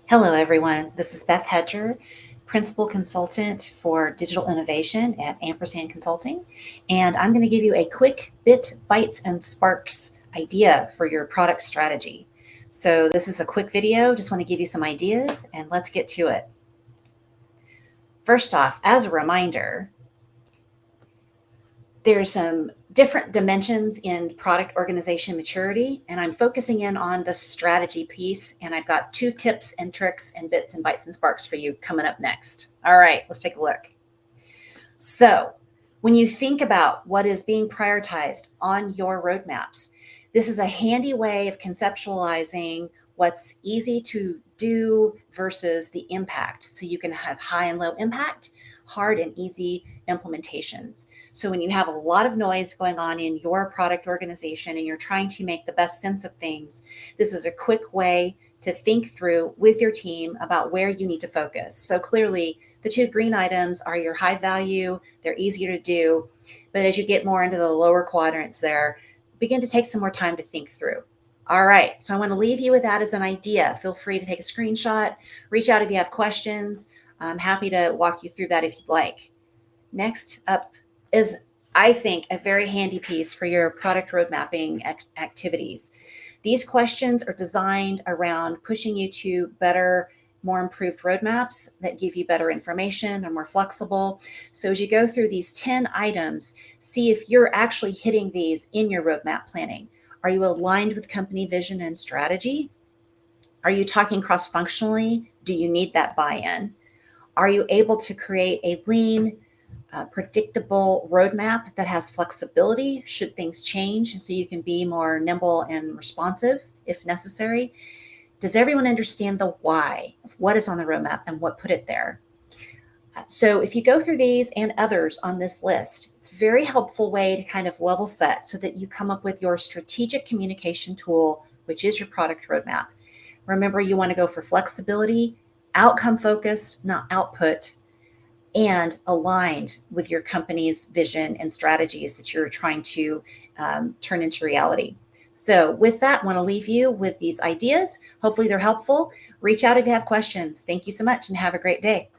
Hello, everyone. This is Beth Hedger, Principal Consultant for Digital Innovation at Ampersand Consulting. And I'm going to give you a quick bit, bytes, and sparks idea for your product strategy. So this is a quick video. Just want to give you some ideas and let's get to it. First off, as a reminder, there's some different dimensions in product organization maturity, and I'm focusing in on the strategy piece. And I've got 2 tips and tricks and bits and bytes and sparks for you coming up next. All right, let's take a look. So when you think about what is being prioritized on your roadmaps, this is a handy way of conceptualizing what's easy to do versus the impact. So you can have high and low impact, hard and easy implementations. So when you have a lot of noise going on in your product organization and you're trying to make the best sense of things, this is a quick way to think through with your team about where you need to focus. So clearly the 2 green items are your high value, they're easier to do, but as you get more into the lower quadrants there, begin to take some more time to think through. All right, so I want to leave you with that as an idea. Feel free to take a screenshot, reach out if you have questions. I'm happy to walk you through that if you'd like. Next up is, I think, a very handy piece for your product road mapping activities. These questions are designed around pushing you to better, more improved roadmaps that give you better information. They're more flexible. So as you go through these 10 items, see if you're actually hitting these in your roadmap planning. Are you aligned with company vision and strategy? Are you talking cross-functionally? Do you need that buy-in? Are you able to create a lean, predictable roadmap that has flexibility should things change so you can be more nimble and responsive if necessary? Does everyone understand the why of what is on the roadmap and what put it there? So if you go through these and others on this list, it's a very helpful way to kind of level set so that you come up with your strategic communication tool, which is your product roadmap. Remember, you want to go for flexibility, outcome focused, not output, and aligned with your company's vision and strategies that you're trying to turn into reality. So with that, I want to leave you with these ideas. Hopefully they're helpful. Reach out if you have questions. Thank you so much and have a great day.